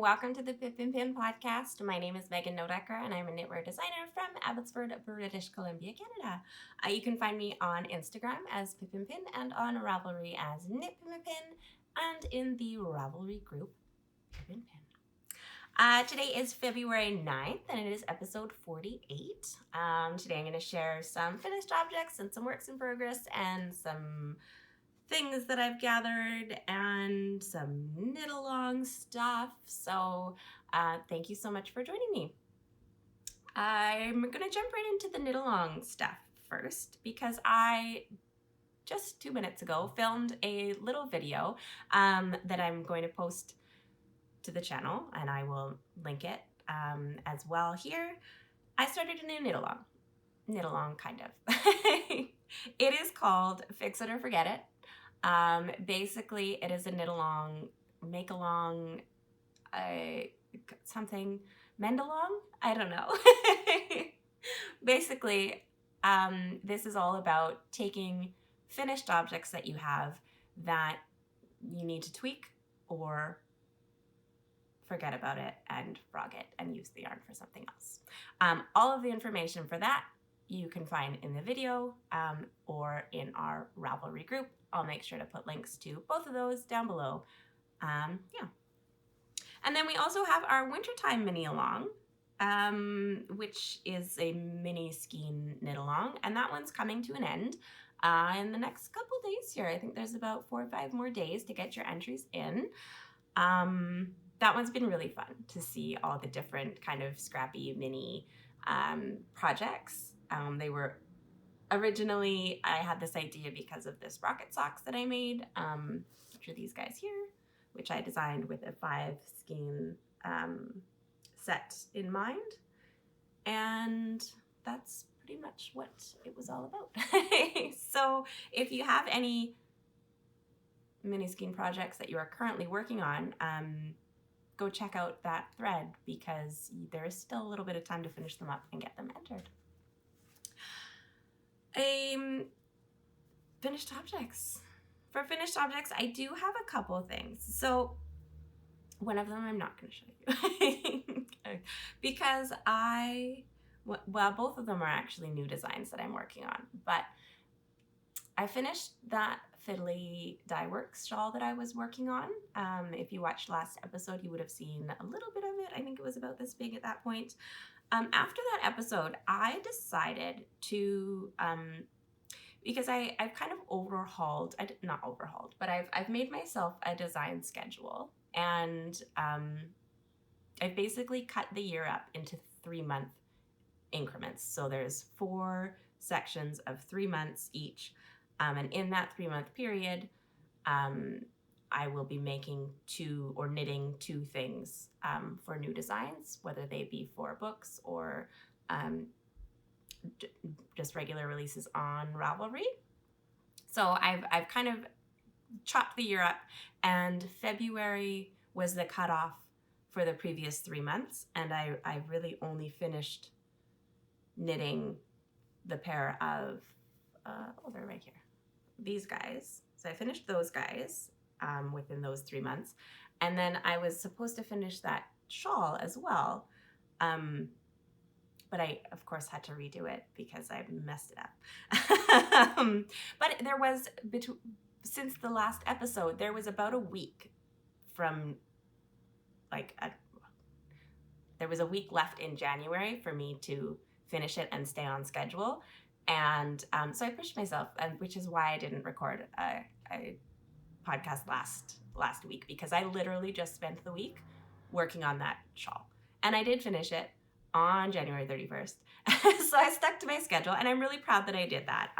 welcome to the Pip and Pin Podcast. My name is Megan Nodecker, and I'm a knitwear designer from Abbotsford, British Columbia, Canada. You can find me on Instagram as Pip and Pin and on Ravelry as Knit Pip and Pin, and in the Ravelry group Pip and Pin. Today is February 9th, and it is episode 48. Today I'm going to share some finished objects and some works in progress and some things that I've gathered and some knit along stuff. So thank you so much for joining me. I'm gonna jump right into the knit along stuff first because I just 2 minutes ago filmed a little video that I'm going to post to the channel, and I will link it as well here. I started a new knit along kind of. It is called Fix It or Forget It. Basically it is a knit along, make along, something, mend along? I don't know. Basically, this is all about taking finished objects that you have that you need to tweak or forget about it and frog it and use the yarn for something else. All of the information for that you can find in the video or in our Ravelry group. I'll make sure to put links to both of those down below. Yeah. And then we also have our wintertime mini along, which is a mini skein knit along, and that one's coming to an end in the next couple days here. I think there's about 4 or 5 more days to get your entries in. That one's been really fun to see all the different kind of scrappy mini projects. They were originally, I had this idea because of this rocket socks that I made, which are these guys here, which I designed with a 5 skein set in mind. And that's pretty much what it was all about. So if you have any mini skein projects that you are currently working on, go check out that thread because there is still a little bit of time to finish them up and get them entered. Finished objects. For finished objects, I do have a couple of things. So one of them I'm not going to show you because well, both of them are actually new designs that I'm working on, but I finished that fiddly dye works shawl that I was working on. If you watched last episode, you would have seen a little bit of it. I think it was about this big at that point. After that episode, I decided to, because I've kind of overhauled, not overhauled, but I've made myself a design schedule, and I've basically cut the year up into 3-month increments. So there's 4 sections of 3 months each, and in that 3-month period, I will be making knitting 2 things for new designs, whether they be for books or just regular releases on Ravelry. So I've kind of chopped the year up, and February was the cutoff for the previous 3 months, and I really only finished knitting the pair of, they're right here, these guys. So I finished those guys within those 3 months. And then I was supposed to finish that shawl as well. But I, of course, had to redo it because I messed it up. But there was, since the last episode, there was about a week from, there was a week left in January for me to finish it and stay on schedule. And so I pushed myself, and which is why I didn't record a podcast last week, because I literally just spent the week working on that shawl, and I did finish it on January 31st. So I stuck to my schedule, and I'm really proud that I did that.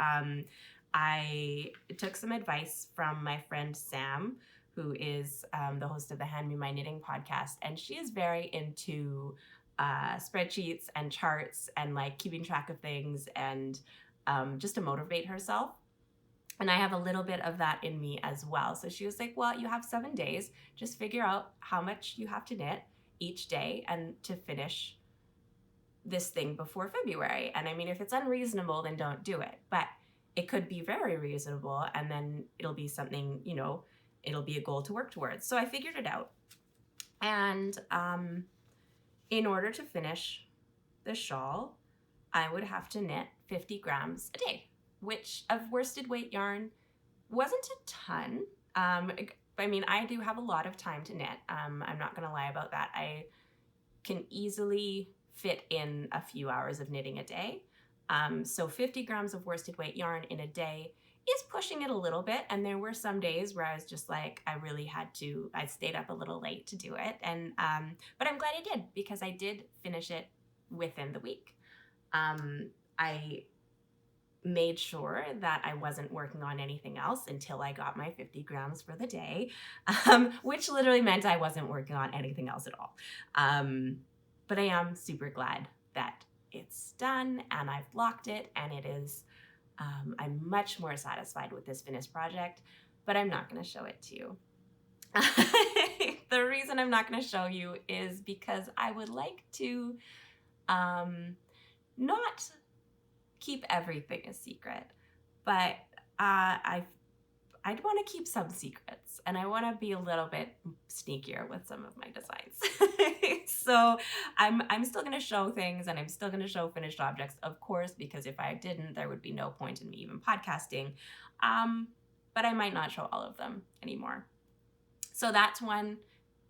I took some advice from my friend Sam, who is the host of the Hand Me My Knitting podcast, and she is very into spreadsheets and charts and like keeping track of things and just to motivate herself. And I have a little bit of that in me as well. So she was like, well, you have 7 days. Just figure out how much you have to knit each day and to finish this thing before February. And I mean, if it's unreasonable, then don't do it. But it could be very reasonable, and then it'll be something, it'll be a goal to work towards. So I figured it out. And in order to finish the shawl, I would have to knit 50 grams a day, which of worsted weight yarn wasn't a ton. I mean, I do have a lot of time to knit. I'm not going to lie about that. I can easily fit in a few hours of knitting a day. So 50 grams of worsted weight yarn in a day is pushing it a little bit. And there were some days where I was just like, I stayed up a little late to do it. And, but I'm glad I did, because I did finish it within the week. I made sure that I wasn't working on anything else until I got my 50 grams for the day, which literally meant I wasn't working on anything else at all. But I am super glad that it's done and I've blocked it, and it is, I'm much more satisfied with this finished project, but I'm not going to show it to you. The reason I'm not going to show you is because I would like to not keep everything a secret, but I'd want to keep some secrets, and I want to be a little bit sneakier with some of my designs. So I'm still going to show things, and I'm still going to show finished objects, of course, because if I didn't, there would be no point in me even podcasting. But I might not show all of them anymore. So that's one.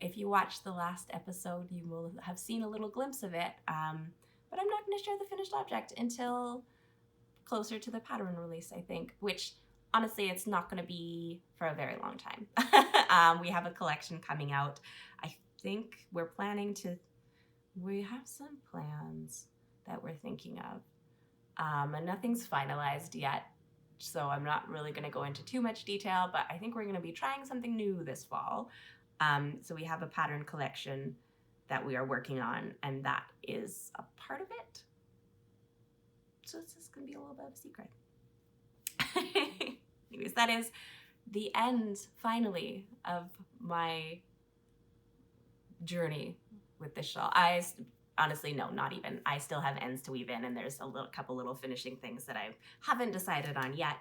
If you watched the last episode, you will have seen a little glimpse of it. But I'm not going to share the finished object until closer to the pattern release, I think, which honestly, it's not going to be for a very long time. We have a collection coming out. I think we have some plans that we're thinking of, and nothing's finalized yet. So I'm not really going to go into too much detail, but I think we're going to be trying something new this fall. So we have a pattern collection that we are working on, and that is a part of it. So it's just going to be a little bit of a secret. Anyways, that is the end, finally, of my journey with this shawl. Honestly, no, not even. I still have ends to weave in, and there's a couple little finishing things that I haven't decided on yet.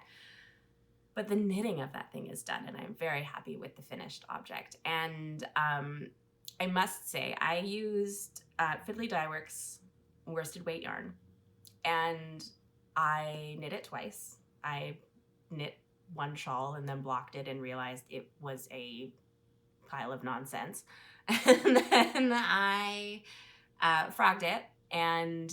But the knitting of that thing is done, and I'm very happy with the finished object. And I must say, I used Fiddly Dye Works worsted weight yarn, and I knit it twice. I knit one shawl and then blocked it and realized it was a pile of nonsense. And then I frogged it, and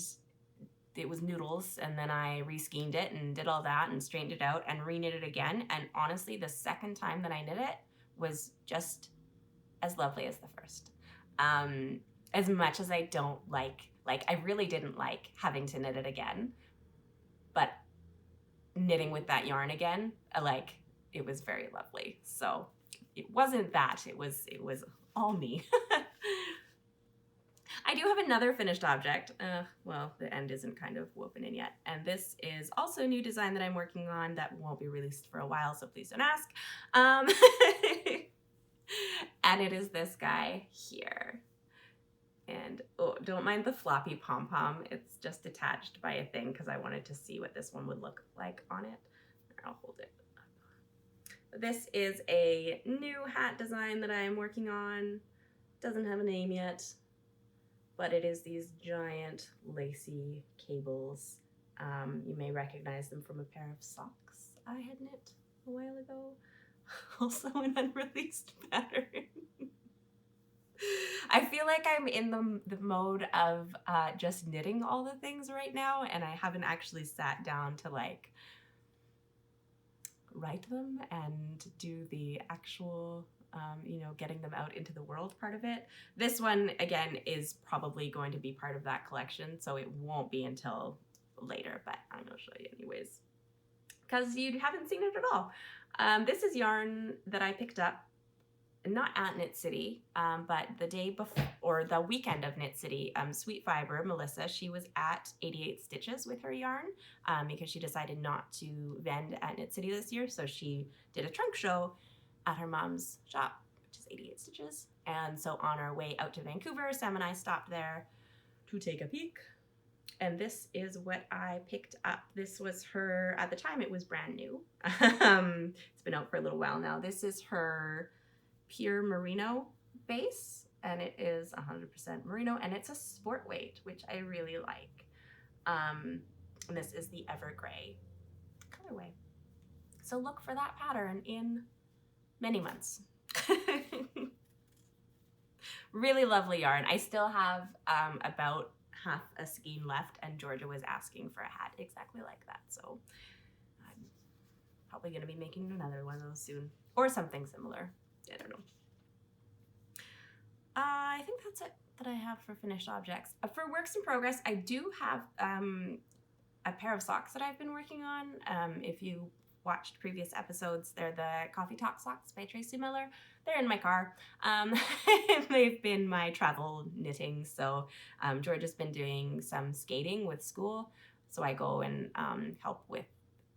it was noodles, and then I re-skeined it and did all that and straightened it out and re-knit it again. And honestly, the second time that I knit it was just as lovely as the first. As much as I don't like I really didn't like having to knit it again, but knitting with that yarn again, it was very lovely. So it wasn't that, it was all me. I do have another finished object. Well, the end isn't kind of woven in yet. And this is also a new design that I'm working on that won't be released for a while, so please don't ask. And it is this guy here. And oh, don't mind the floppy pom-pom. It's just attached by a thing because I wanted to see what this one would look like on it. I'll hold it up. This is a new hat design that I am working on. Doesn't have a name yet, but it is these giant lacy cables. You may recognize them from a pair of socks I had knit a while ago. Also an unreleased pattern. I feel like I'm in the mode of just knitting all the things right now, and I haven't actually sat down to write them and do the actual, getting them out into the world part of it. This one, again, is probably going to be part of that collection, so it won't be until later, but I'm going to show you anyways, because you haven't seen it at all. This is yarn that I picked up not at Knit City, but the day before, or the weekend of Knit City. Sweet Fiber, Melissa, she was at 88 Stitches with her yarn because she decided not to vend at Knit City this year. So she did a trunk show at her mom's shop, which is 88 Stitches. And so on our way out to Vancouver, Sam and I stopped there to take a peek. And this is what I picked up. This was her, at the time it was brand new. It's been out for a little while now. This is her Pure Merino base. and it is 100% merino, and it's a sport weight, which I really like. And this is the Ever Gray colorway. So look for that pattern in many months. Really lovely yarn. I still have about half a skein left, and Georgia was asking for a hat exactly like that. So I'm probably going to be making another one of those soon, or something similar. I don't know. I think that's it that I have for finished objects. For works in progress, I do have a pair of socks that I've been working on. If you watched previous episodes, they're the Coffee Talk socks by Tracy Miller. They're in my car. They've been my travel knitting. So George has been doing some skating with school. So I go and help with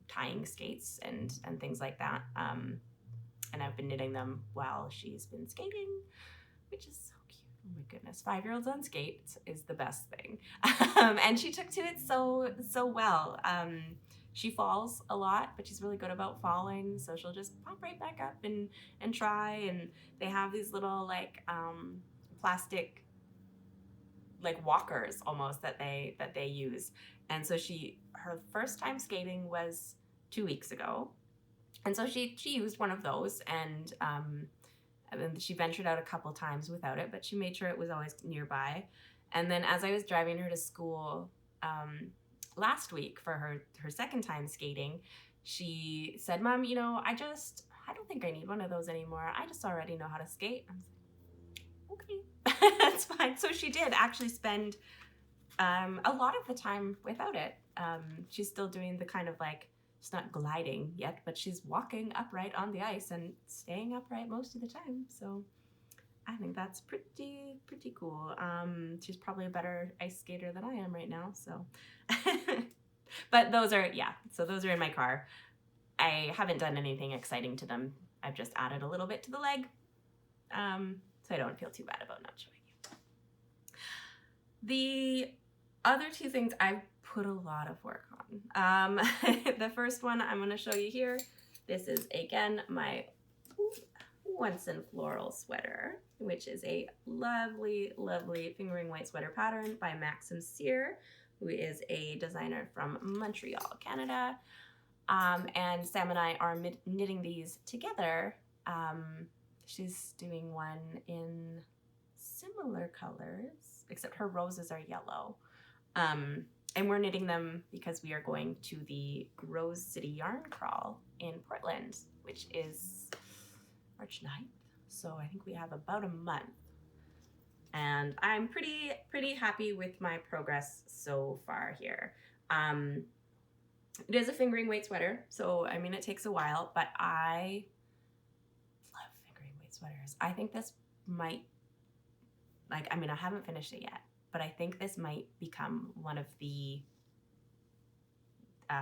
tying skates and things like that. And I've been knitting them while she's been skating, which is so cute. Oh my goodness, 5-year-olds on skates is the best thing. And she took to it so well. She falls a lot, but she's really good about falling, so she'll just pop right back up and try. And they have these little like plastic like walkers almost that they use. And so her first time skating was 2 weeks ago, and so she used one of those, and she ventured out a couple times without it, but she made sure it was always nearby. And then as I was driving her to school last week for her second time skating, she said, "Mom, I don't think I need one of those anymore. I just already know how to skate." I was like, okay, that's fine. So she did actually spend a lot of the time without it. She's still doing the kind of like, she's not gliding yet, but she's walking upright on the ice and staying upright most of the time. So I think that's pretty cool. She's probably a better ice skater than I am right now. So, but those are in my car. I haven't done anything exciting to them. I've just added a little bit to the leg. So I don't feel too bad about not showing you. The other two things I've put a lot of work on. The first one I'm going to show you here. This is again my Once in Floral sweater, which is a lovely fingering weight sweater pattern by Maxim Cyr, who is a designer from Montreal, Canada. And Sam and I are knitting these together. She's doing one in similar colors, except her roses are yellow. And we're knitting them because we are going to the Rose City Yarn Crawl in Portland, which is March 9th. So I think we have about a month. And I'm pretty happy with my progress so far here. It is a fingering weight sweater, so I mean it takes a while, but I love fingering weight sweaters. I think this might, I haven't finished it yet, but I think this might become one of the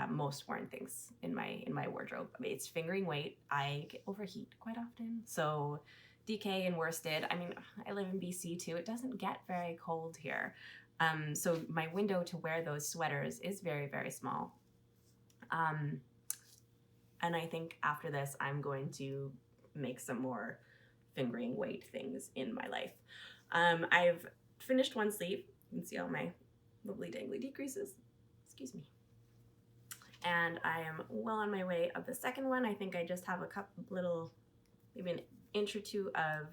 most worn things in my wardrobe. I mean, it's fingering weight. I get overheat quite often, so DK and worsted. I mean, I live in BC too. It doesn't get very cold here, so my window to wear those sweaters is very small. And I think after this, I'm going to make some more fingering weight things in my life. I've finished one sleeve. You can see all my lovely dangly decreases. Excuse me. And I am well on my way of the second one. I think I just have a couple little, maybe an inch or two of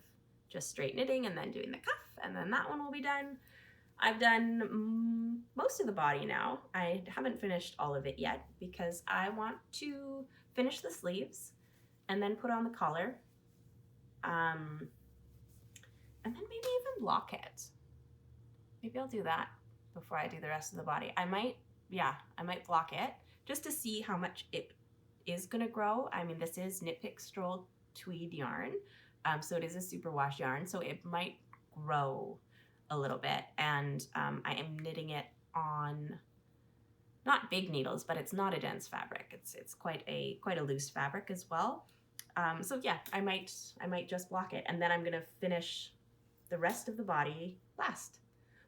just straight knitting and then doing the cuff, and then that one will be done. I've done most of the body now. I haven't finished all of it yet because I want to finish the sleeves and then put on the collar. And then maybe even block it. Maybe I'll do that before I do the rest of the body. I might block it just to see how much it is gonna grow. I mean, this is Knit Pick Stroll tweed yarn. So it is a superwash yarn, so it might grow a little bit. And I am knitting it on not big needles, but it's not a dense fabric. It's quite a loose fabric as well. So yeah, I might just block it, and then I'm gonna finish the rest of the body last,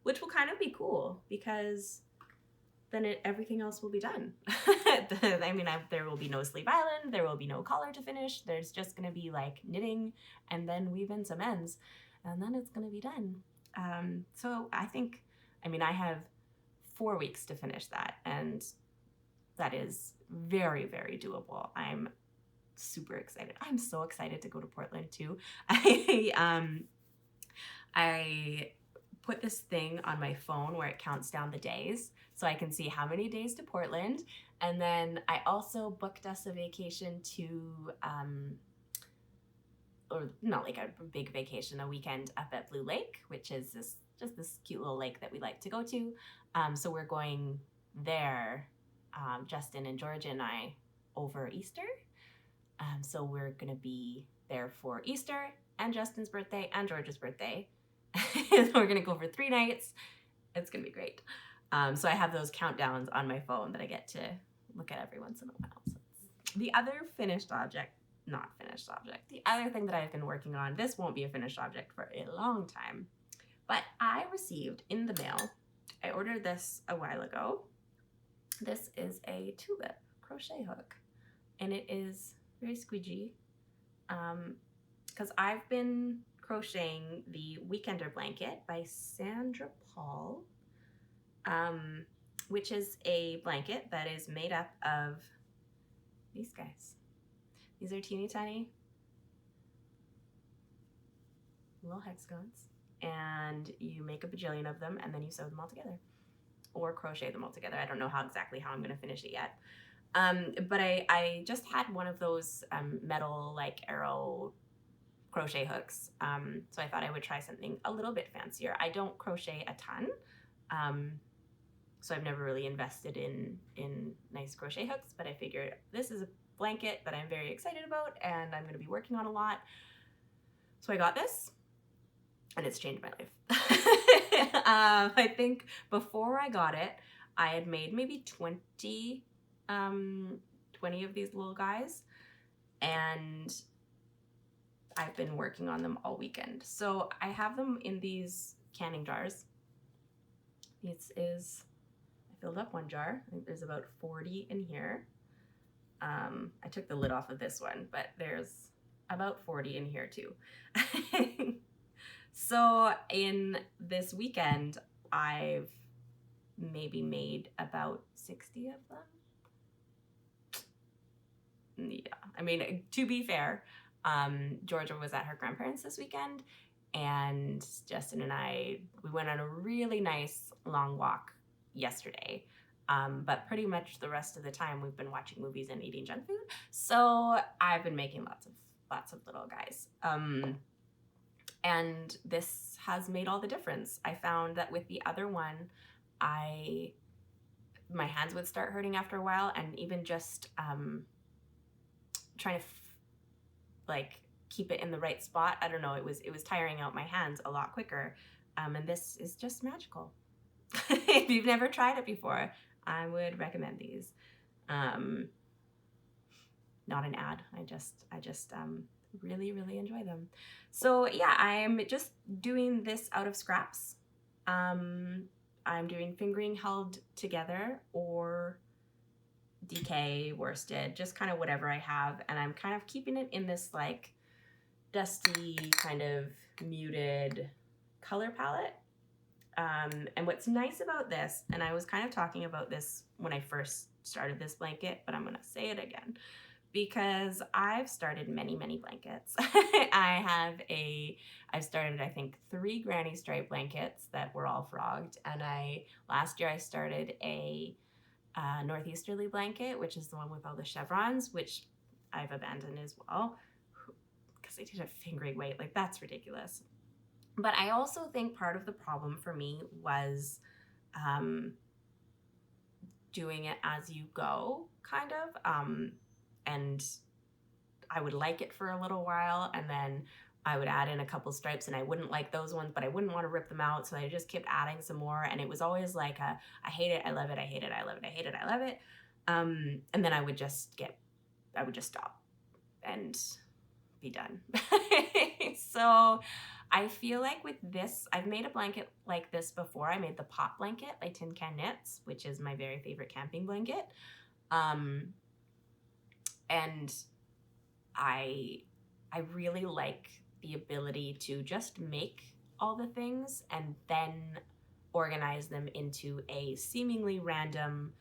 which will kind of be cool because then everything else will be done. I mean, there will be no sleeve island, there will be no collar to finish. There's just gonna be like knitting and then weave in some ends. and then it's going to be done. So I have 4 weeks to finish that, and that is very, very doable. I'm super excited. I'm so excited to go to Portland too. I put this thing on my phone where it counts down the days so I can see how many days to Portland. And then I also booked us a vacation to, or not like a big vacation, a weekend up at Blue Lake, which is just this cute little lake that we like to go to. So we're going there, Justin and Georgia and I, over Easter. So we're going to be there for Easter and Justin's birthday and Georgia's birthday. We're going to go for 3 nights. It's going to be great. So I have those countdowns on my phone that I get to look at every once in a while. So the other the other thing that I've been working on, this won't be a finished object for a long time, but I received in the mail, I ordered this a while ago. This is a tulip crochet hook, and it is very squeegee, because I've been crocheting the Weekender blanket by Sandra Paul, which is a blanket that is made up of these guys. These are teeny tiny little hexagons, and you make a bajillion of them, and then you sew them all together or crochet them all together. I don't know exactly how I'm going to finish it yet. But I just had one of those metal like arrow crochet hooks. So I thought I would try something a little bit fancier. I don't crochet a ton. So I've never really invested in nice crochet hooks, but I figured this is a blanket that I'm very excited about and I'm going to be working on a lot. So I got this, and it's changed my life. I think before I got it, I had made maybe 20 of these little guys, and I've been working on them all weekend. So I have them in these canning jars. I filled up one jar. I think there's about 40 in here. I took the lid off of this one, but there's about 40 in here too. So in this weekend, I've maybe made about 60 of them. Yeah, I mean, to be fair, Georgia was at her grandparents' this weekend, and Justin and we went on a really nice long walk yesterday. But pretty much the rest of the time we've been watching movies and eating junk food. So I've been making lots of little guys. And this has made all the difference. I found that with the other one, my hands would start hurting after a while, and even just trying to keep it in the right spot, I don't know, it was tiring out my hands a lot quicker. And this is just magical. If you've never tried it before, I would recommend these. Not an ad. I just really, really enjoy them. So yeah, I'm just doing this out of scraps. I'm doing fingering held together or DK, worsted, just kind of whatever I have. And I'm kind of keeping it in this like dusty kind of muted color palette. And what's nice about this, and I was kind of talking about this when I first started this blanket, but I'm going to say it again, because I've started many, many blankets. I've started, I think, 3 granny stripe blankets that were all frogged. And last year I started a northeasterly blanket, which is the one with all the chevrons, which I've abandoned as well, because I did a fingering weight. Like, that's ridiculous. But I also think part of the problem for me was doing it as you go, kind of. And I would like it for a little while, and then I would add in a couple stripes, and I wouldn't like those ones, but I wouldn't want to rip them out, so I just kept adding some more, and it was always like I hate it, I love it, I hate it, I love it, I hate it, I love it. And then I would just stop and be done. So I feel like with this, I've made a blanket like this before. I made the Pop blanket by Tin Can Knits, which is my very favorite camping blanket. And I really like the ability to just make all the things and then organize them into a seemingly random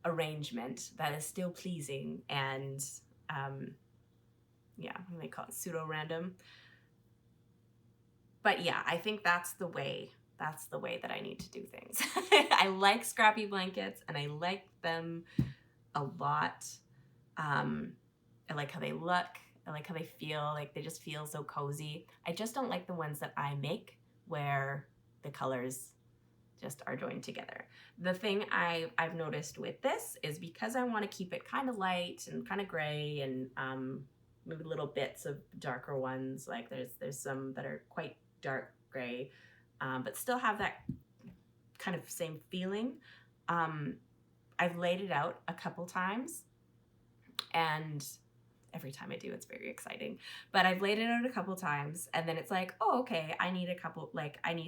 arrangement that is still pleasing and what do they call it, pseudo-random. But yeah, I think that's the way that I need to do things. I like scrappy blankets and I like them a lot. I like how they look. I like how they feel. Like they just feel so cozy. I just don't like the ones that I make where the colors just are joined together. The thing I've noticed with this is because I want to keep it kind of light and kind of gray and maybe little bits of darker ones. Like there's some that are quite dark gray, but still have that kind of same feeling. I've laid it out a couple times, and every time I do, it's very exciting. But I've laid it out a couple times, and then it's like, oh, okay, I need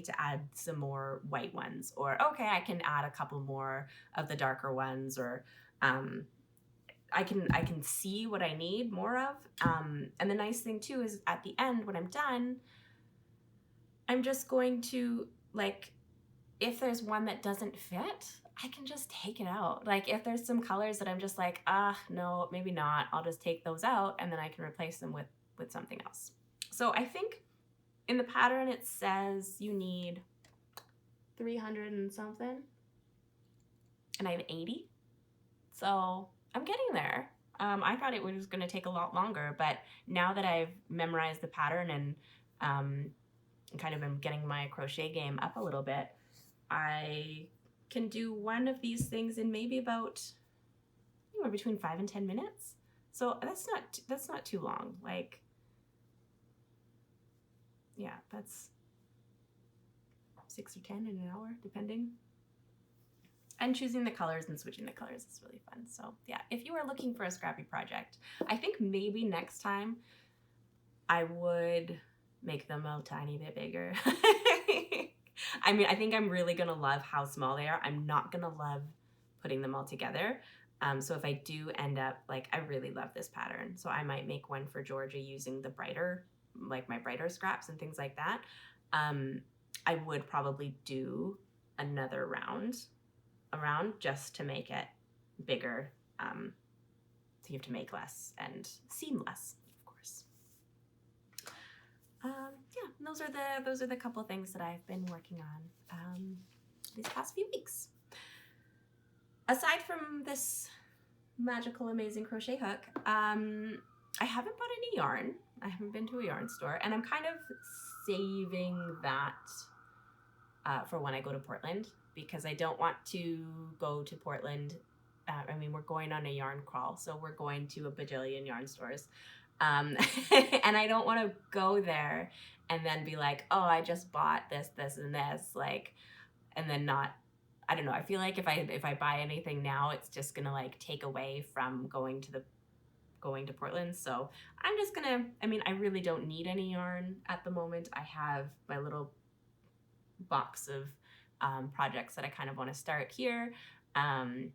to add some more white ones, or okay, I can add a couple more of the darker ones, or I can see what I need more of. And the nice thing too is at the end when I'm done, I'm just going to, like, if there's one that doesn't fit, I can just take it out. Like if there's some colors that I'm just like, no, maybe not, I'll just take those out and then I can replace them with something else. So I think in the pattern it says you need 300 and something, and I have 80. So I'm getting there. I thought it was going to take a lot longer, but now that I've memorized the pattern and kind of am getting my crochet game up a little bit, I can do one of these things in maybe about anywhere between 5 and 10 minutes. So that's not too long. Like, yeah, that's 6 or 10 in an hour, depending. And choosing the colors and switching the colors is really fun. So yeah, if you are looking for a scrappy project, I think maybe next time I would make them a tiny bit bigger. I mean, I think I'm really gonna love how small they are. I'm not gonna love putting them all together. So if I do end up, like, I really love this pattern. So I might make one for Georgia using the brighter, like my brighter scraps and things like that. I would probably do another round around just to make it bigger. So you have to make less and seam less, of course. Yeah, those are the couple things that I've been working on these past few weeks. Aside from this magical, amazing crochet hook, I haven't bought any yarn. I haven't been to a yarn store, and I'm kind of saving that for when I go to Portland, because I don't want to go to Portland. I mean, we're going on a yarn crawl, so we're going to a bajillion yarn stores. And I don't want to go there and then be like, oh, I just bought this, and this, like, and then not, I don't know. I feel like if I buy anything now, it's just gonna like take away from going to Portland. So I'm just gonna, I mean, I really don't need any yarn at the moment. I have my little box of projects that I kind of want to start here. And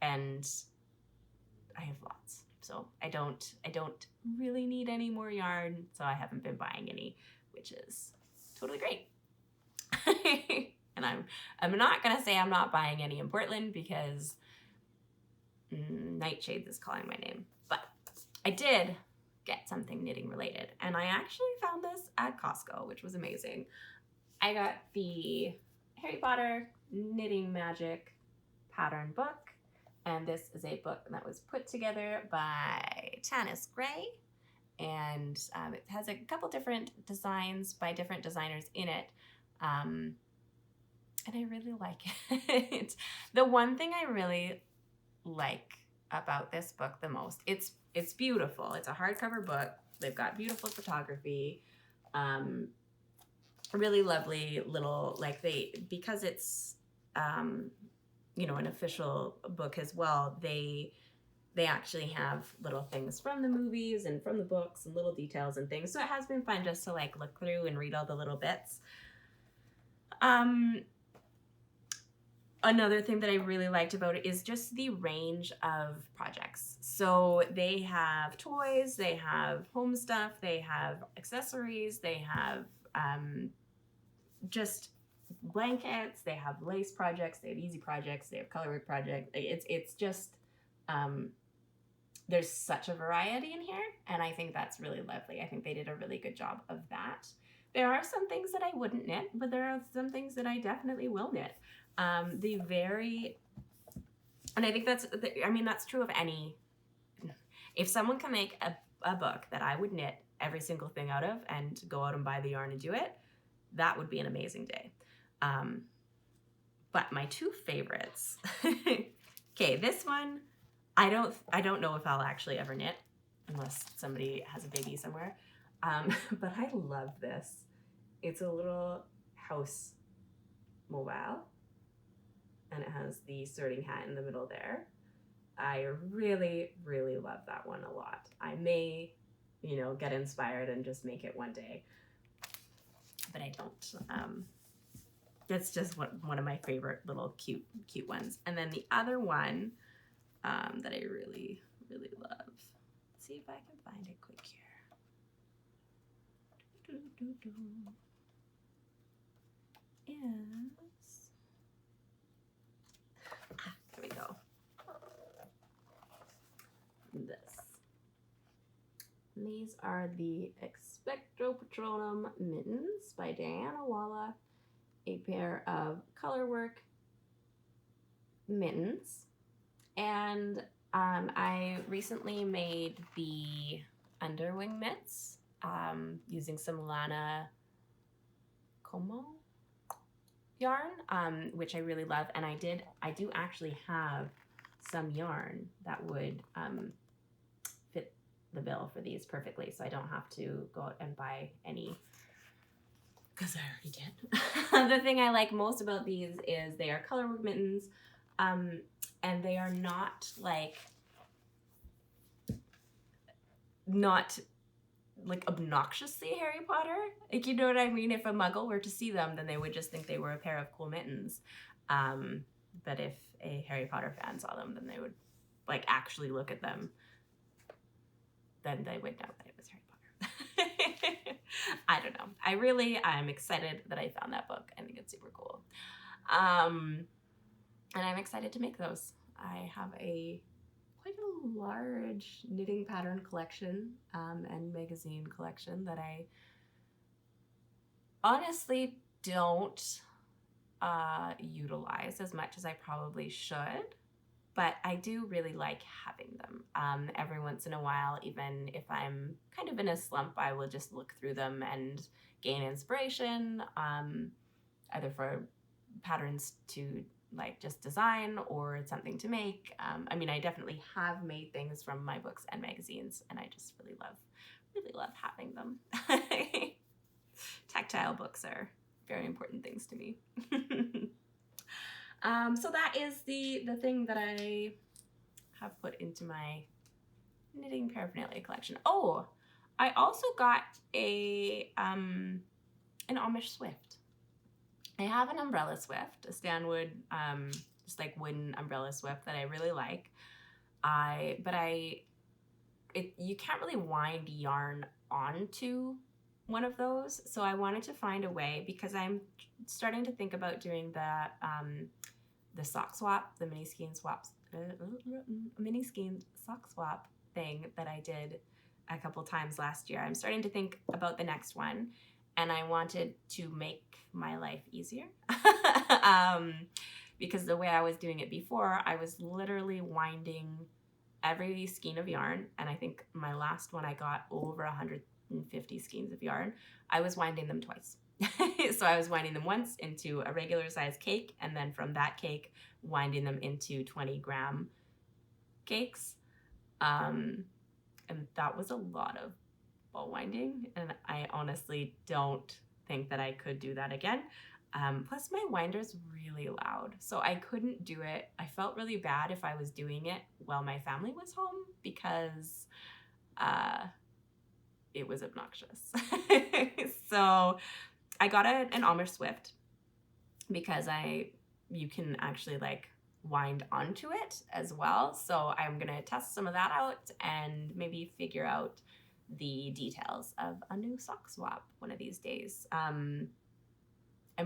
I have lots. So I don't really need any more yarn, so I haven't been buying any, which is totally great. And I'm not gonna say I'm not buying any in Portland, because Nightshades is calling my name. But I did get something knitting related, and I actually found this at Costco, which was amazing. I got the Harry Potter Knitting Magic pattern book. And this is a book that was put together by Tanis Gray. And it has a couple different designs by different designers in it. And I really like it. The one thing I really like about this book the most, it's beautiful. It's a hardcover book. They've got beautiful photography. Really lovely little, like, because it's an official book as well, they actually have little things from the movies and from the books and little details and things. So it has been fun just to like look through and read all the little bits. Another thing that I really liked about it is just the range of projects. So they have toys, they have home stuff, they have accessories, they have just blankets, they have lace projects, they have easy projects, they have colorwork projects. It's just there's such a variety in here, and I think that's really lovely. I think they did a really good job of that. There are some things that I wouldn't knit, but there are some things that I definitely will knit. And I think that's true of any. If someone can make a book that I would knit every single thing out of and go out and buy the yarn and do it, that would be an amazing day. But my two favorites. Okay, this one, I don't know if I'll actually ever knit unless somebody has a baby somewhere. But I love this. It's a little house mobile, and it has the sorting hat in the middle there. I really, really love that one a lot. I may, get inspired and just make it one day, but I don't. That's just one of my favorite little cute ones. And then the other one that I really, really love. Let's see if I can find it quick here. Is here we go. These are the Expecto Patronum mittens by Diana Walla, a pair of colorwork mittens. And I recently made the underwing mitts using some Lana Como yarn, which I really love. And I do actually have some yarn that would fit the bill for these perfectly, so I don't have to go out and buy any, because I already did. The thing I like most about these is they are colorwork mittens, and they are not obnoxiously Harry Potter. You know what I mean? If a muggle were to see them, then they would just think they were a pair of cool mittens. But if a Harry Potter fan saw them, then they would actually look at them. Then they would know that it was Harry Potter. I don't know. I'm excited that I found that book. I think it's super cool. And I'm excited to make those. I have quite a large knitting pattern collection and magazine collection that I honestly don't utilize as much as I probably should, but I do really like having them. Every once in a while, even if I'm kind of in a slump, I will just look through them and gain inspiration, either for patterns to just design or something to make. I definitely have made things from my books and magazines, and I just really love having them. Tactile books are very important things to me. So that is the thing that I have put into my knitting paraphernalia collection. Oh, I also got an Amish Swift. I have an umbrella Swift, a Stanwood, just wooden umbrella Swift that I really like. You can't really wind yarn onto one of those, so I wanted to find a way, because I'm starting to think about doing the sock swap, the mini skein sock swap thing that I did a couple times last year. I'm starting to think about the next one, and I wanted to make my life easier. Because the way I was doing it before, I was literally winding every skein of yarn, and I think my last one I got over 150 skeins of yarn. I was winding them twice. So I was winding them once into a regular size cake, and then from that cake winding them into 20-gram cakes. And that was a lot of ball winding, and I honestly don't think that I could do that again. Plus my winder's really loud, so I couldn't do it. I felt really bad if I was doing it while my family was home, because it was obnoxious. So I got an Amish Swift because I you can actually like wind onto it as well. So I'm gonna test some of that out and maybe figure out the details of a new sock swap one of these days. I'm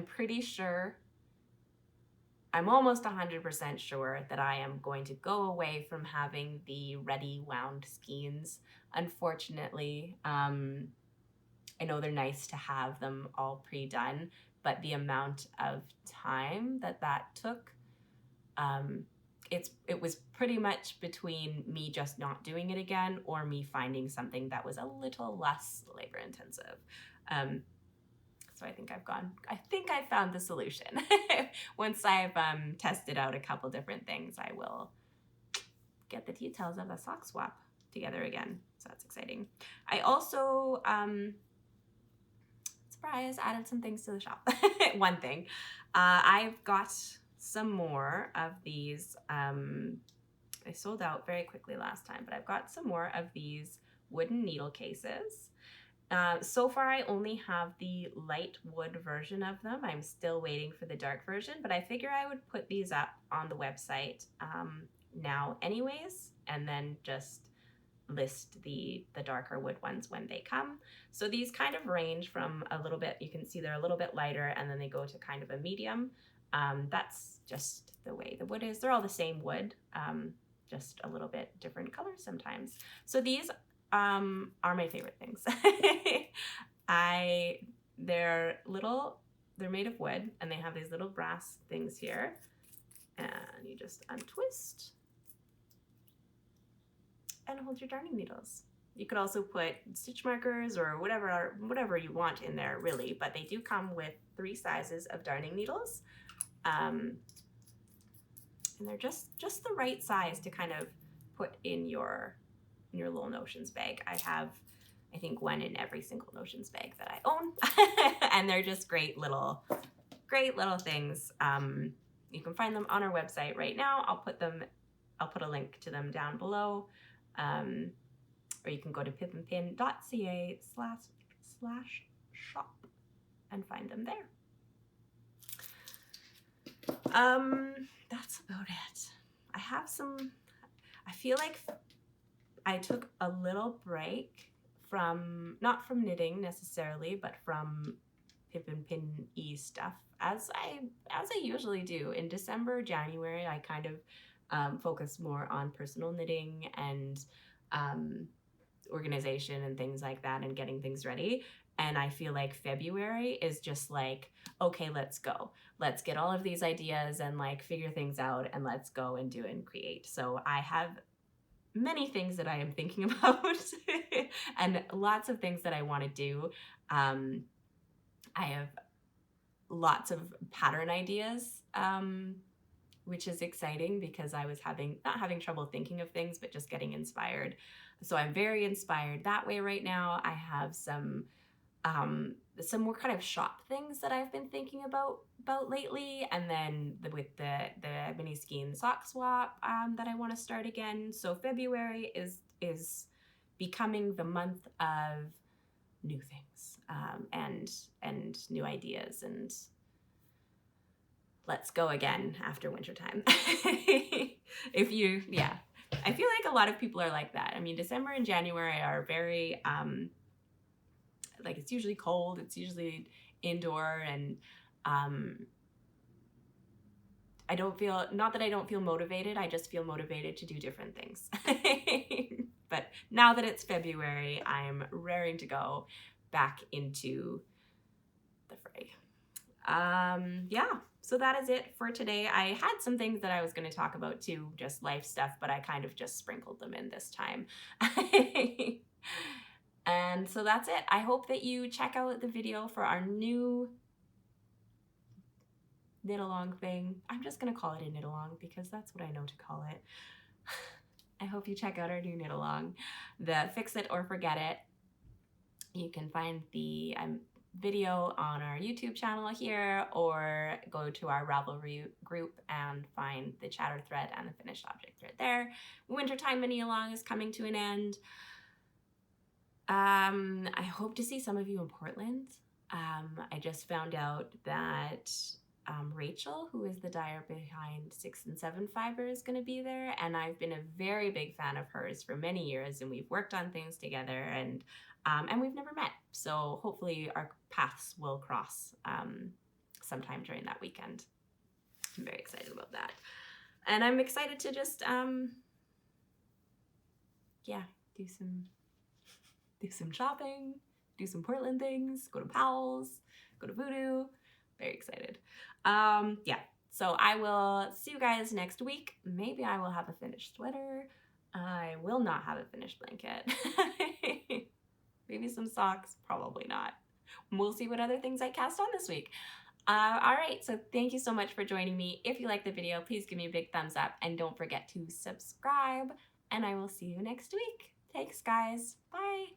pretty sure, I'm almost 100% sure that I am going to go away from having the ready wound skeins. Unfortunately, I know they're nice to have them all pre-done, but the amount of time that took, it was pretty much between me just not doing it again or me finding something that was a little less labor intensive. So I think I found the solution. Once I've tested out a couple different things, I will get the details of the sock swap together again. So that's exciting. I also, surprise, added some things to the shop. One thing, I've got some more of these. I sold out very quickly last time, but I've got some more of these wooden needle cases. So far, I only have the light wood version of them. I'm still waiting for the dark version, but I figure I would put these up on the website now anyways, and then just list the darker wood ones when they come. So these kind of range from a little bit, you can see they're a little bit lighter, and then they go to kind of a medium. That's just the way the wood is. They're all the same wood, just a little bit different colors sometimes. So these are my favorite things. They're made of wood, and they have these little brass things here, and you just untwist and hold your darning needles. You could also put stitch markers or whatever you want in there, really, but they do come with 3 sizes of darning needles, and they're just the right size to kind of put in your little Notions bag. I have, I think, one in every single Notions bag that I own, and they're just great little things. You can find them on our website right now. I'll put a link to them down below, or you can go to pipandpin.ca/shop and find them there. That's about it. I feel like I took a little break not from knitting necessarily, but from Pip and Pin-y stuff, as I usually do. In December, January, I kind of focus more on personal knitting and organization and things like that, and getting things ready. And I feel like February is just like, okay, let's go. Let's get all of these ideas and like figure things out, and let's go and do and create. So I have many things that I am thinking about and lots of things that I want to do. I have lots of pattern ideas, which is exciting because I was not having trouble thinking of things, but just getting inspired. So I'm very inspired that way right now. I have some more kind of shop things that I've been thinking about lately, and then with the mini skein sock swap that I want to start again. So February is becoming the month of new things, and new ideas, and let's go again after wintertime. I feel like a lot of people are like that. I mean, December and January are very like, it's usually cold, it's usually indoor, and not that I don't feel motivated, I just feel motivated to do different things. But now that it's February, I'm raring to go back into the fray. So that is it for today. I had some things that I was going to talk about too, just life stuff, but I kind of just sprinkled them in this time. And so that's it. I hope that you check out the video for our new knit along thing. I'm just going to call it a knit along because that's what I know to call it. I hope you check out our new knit along, the Fix It or Forget It. You can find the video on our YouTube channel here, or go to our Ravelry group and find the chatter thread and the finished object thread there. Wintertime mini along is coming to an end. I hope to see some of you in Portland. I just found out that Rachel, who is the dyer behind 6 and 7 Fiber, is going to be there, and I've been a very big fan of hers for many years, and we've worked on things together, and we've never met, so hopefully our paths will cross sometime during that weekend. I'm very excited about that, and I'm excited to just do some shopping, do some Portland things, go to Powell's, go to Voodoo. Very excited. So I will see you guys next week. Maybe I will have a finished sweater. I will not have a finished blanket. Maybe some socks, probably not. We'll see what other things I cast on this week. All right, so thank you so much for joining me. If you liked the video, please give me a big thumbs up, and don't forget to subscribe, and I will see you next week. Thanks, guys. Bye.